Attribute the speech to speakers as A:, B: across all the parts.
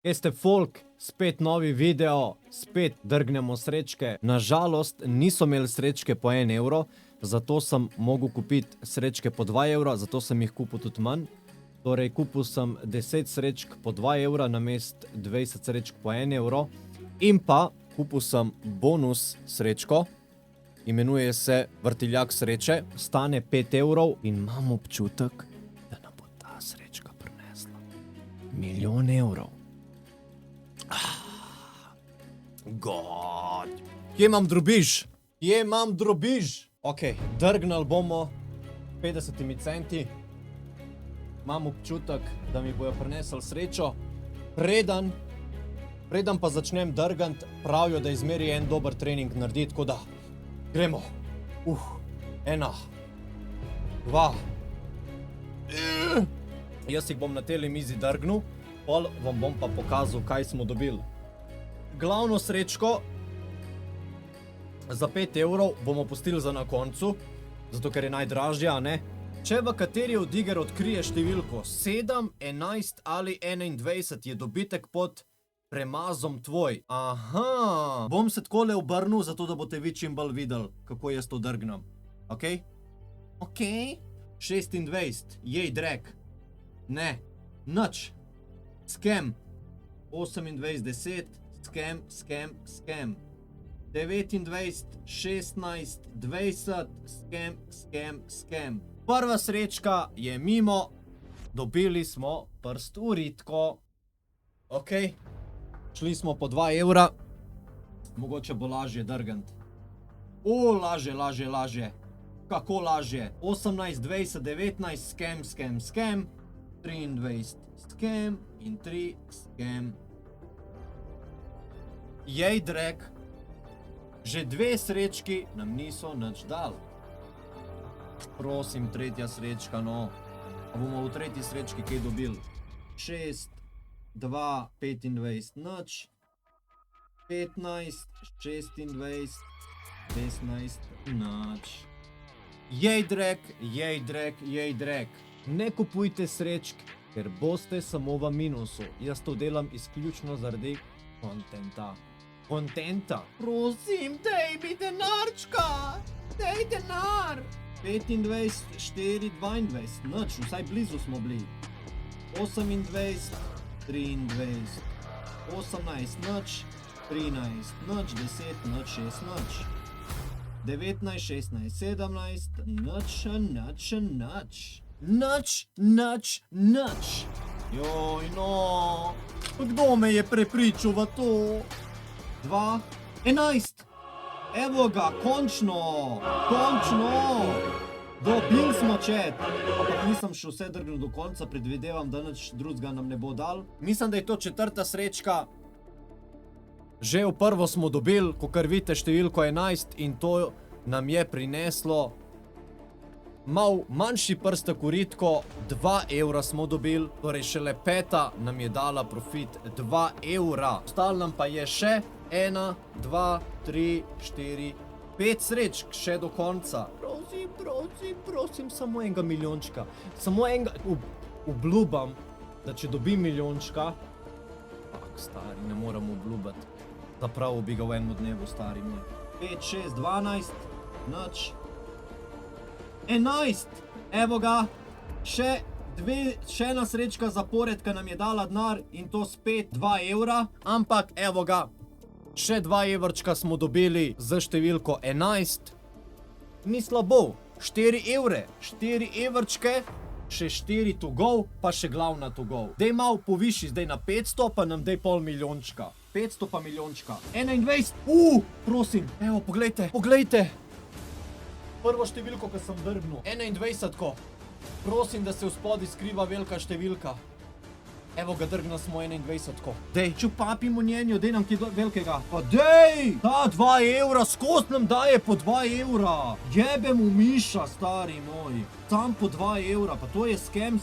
A: Kaj ste folk, spet novi video, spet drgnemo srečke. Nažalost, niso imeli srečke po 1 evro, zato sem mogel kupiti srečke po 2 evra, zato sem jih kupil tudi manj. Torej, kupil sem 10 srečk po 2 evra namest 20 srečk po 1 evro. In pa kupil sem bonus srečko, imenuje se vrtiljak sreče, stane 5 evrov in imam občutek, da nam bo ta srečka prinesla 1 milijon evrov. God. Kje imam drobiž? Kje imam drobiž? Ok, drgnali bomo 50 centi. Imam občutek, da mi bojo prinesli srečo. Preden pa začnem drgant, pravijo, da izmeri en dober trening naredi, tako da gremo. 1, 2. Jaz jih bom na teli mizi drgnil, pol vam bom pa pokazal, kaj smo dobili. Glavno srečko za 5 evrov bomo pustili za na koncu, zato ker je najdražja, ne? Če v kateri od iger odkrije številko 7, 11 ali 21, je dobitek pod premazom tvoj. Aha, bom se takole obrnil, zato da boste vi čim bolj videli, kako jaz to drgnem. Ok? Ok. 26, jej drag. Ne, nič. Scam. 28, 10. Scam. 29, 16, 20, scam. Prva srečka je mimo, dobili smo prst v ritko. Ok, šli smo po 2 evra, mogoče bo lažje drgant. Lažje. Kako lažje? 18, 20, 19, scam. 23, scam in 3, scam. Jej drag, že 2 srečki nam niso nič dal. Prosim, tretja srečka, no. A bomo v tretji srečki kaj dobili? 6, 2, 25, nič. 15, 26, 16, nič. Jej drag. Ne kupujte srečk, ker boste samo v minusu. Jaz to delam izključno zaradi kontenta. Prosim, daj mi denarčka! Daj denar! 25, 4, 22, nič, vsaj blizu smo bili. 28, 23, 18, nič, 13, nič, 10, nič, 6, nič. 19, 16, 17, nič. Joj, no, kdo me je prepričal v to? 2, 11. Evo ga, končno. Dobil smo chat. Ampak nisem še vse drgnil do konca, predvidevam, da nič drugega nam ne bo dal. Mislim, da je to 4. srečka. Že v prvo smo dobili, kakor vidite, številko 11 in to nam je prineslo mal manjši prstek v ritko, 2 evra smo dobili, torej šele 5. nam je dala profit 2 evra. Ostalo nam pa je še 1, 2, 3, 4, 5 srečk še do konca. Prosim, samo enega milijončka. Samo enega, obljubam, da če dobim milijončka, stari, ne moram obljubati. Zapravo bi ga v enem dnevu, stari moj. 5, 6, 12, nič. 11, evo ga, še ena srečka zapored, ki nam je dala denar in to spet 2 evra, ampak evo ga, še 2 evrčka smo dobili z številko 11. Ni slabo, 4 evre, 4 evrčke, še 4 to go, pa še glavna to go. Dej malo poviši, zdaj na 500, pa nam dej pol milijončka. 500 pa milijončka. 21, prosim, evo, poglejte. Prvo številko, ki sem drgnil. 21-ko. Prosim, da se v spodi skriva velika številka. Evo ga, drgnil smo 21-ko. Dej, čupapimo njenjo, dej nam kaj velikega. Pa dej! Ta 2 evra, skozi nam daje po 2 evra. Jebem v miša, stari moj. Tam po 2 evra, pa to je scam.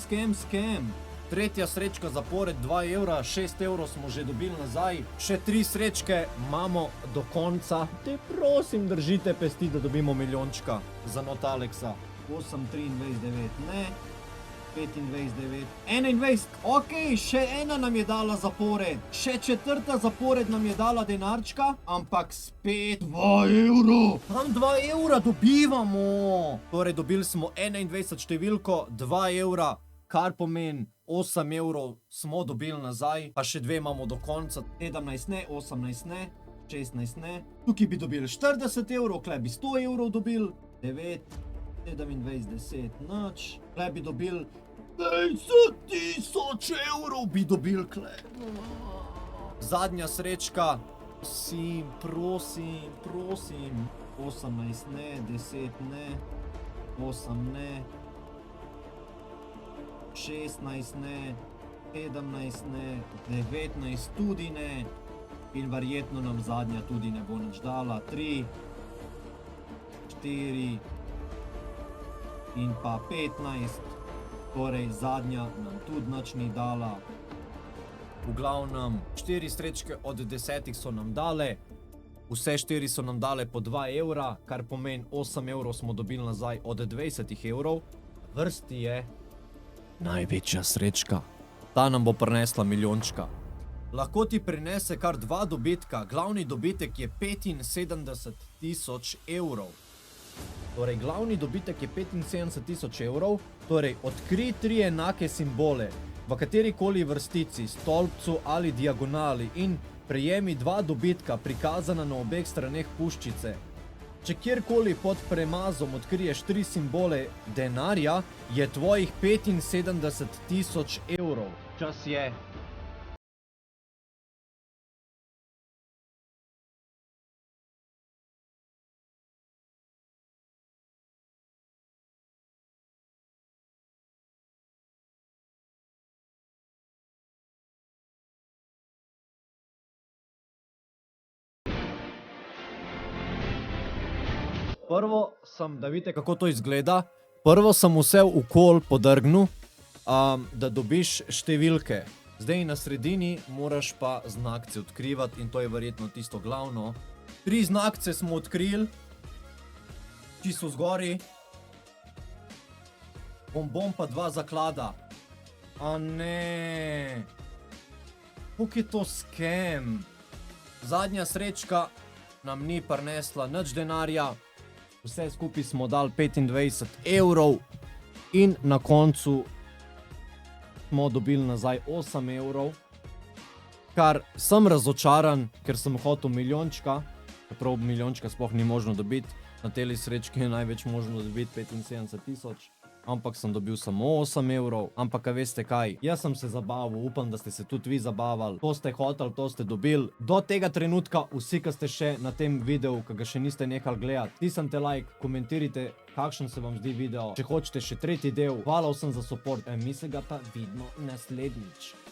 A: Tretja srečka zapored 2 evra, 6 evrov smo že dobili nazaj. Še 3 srečke imamo do konca. Te prosim držite pesti, da dobimo milijončka za not Aleksa. 8, 23, 9, ne. 25, 9, 21, ok, še ena nam je dala zapored, še četrta zapored nam je dala denarčka, ampak spet 2 evra. Tam 2 evra dobivamo. Torej, dobili smo 21 številko, 2 evra, kar pomeni 8 evrov smo dobili nazaj, pa še 2 imamo do konca, 17 ne, 18 ne, 16 ne. Tukaj bi dobili 40 evrov, kle bi 100 evrov dobili, 9, 27, 10, nič. Kle bi dobili 50 000 evrov bi dobili, kle. Zadnja srečka, prosim, 18 ne, 10 ne, 8 ne, 16 ne, 17 ne, 19 tudi ne in verjetno nam zadnja tudi ne bo nič dala. 3, 4 in pa 15, torej zadnja nam tudi nič ni dala. V glavnem, 4 srečke od 10 so nam dale, vse 4 so nam dale po 2 evra, kar pomeni 8 evrov smo dobili nazaj od 20 evrov. Vrsti je največja srečka. Ta nam bo prinesla milijončka. Lahko ti prinese kar 2 dobitka, glavni dobitek je 75 000 evrov. Torej, glavni dobitek je 75 000 evrov, torej odkrij 3 enake simbole v katerikoli vrstici, stolpcu ali diagonali in prejemi 2 dobitka prikazana na obeh straneh puščice. Če kjerkoli pod premazom odkriješ 3 simbole denarja, je tvojih 75 000 evrov. Čas je. Prvo sem, da vidite, kako to izgleda, prvo sem vse v kol podrgnil, da dobiš številke. Zdaj na sredini moraš pa znakce odkrivati in to je verjetno tisto glavno. 3 znakce smo odkrili, čisto zgori. Bombon pa 2 zaklada. A ne. Kako je to scam? Zadnja srečka nam ni prinesla nič denarja. Vse skupaj smo dali 25 evrov in na koncu smo dobili nazaj 8 evrov, kar sem razočaran, ker sem hotel milijončka, čeprav milijončka sploh ni možno dobiti, na teli srečki je največ možno dobiti 75 000, ampak sem dobil samo 8 evrov, ampak a veste kaj, jaz sem se zabaval, upam, da ste se tudi vi zabavali, to ste hoteli, to ste dobili. Do tega trenutka vsi, ki ste še na tem videu, ki ga še niste nehali gledati, stisnite like, komentirajte, kakšen se vam zdi video, če hočete še 3. del, hvala vsem za support, mi se ga pa vidimo naslednjič.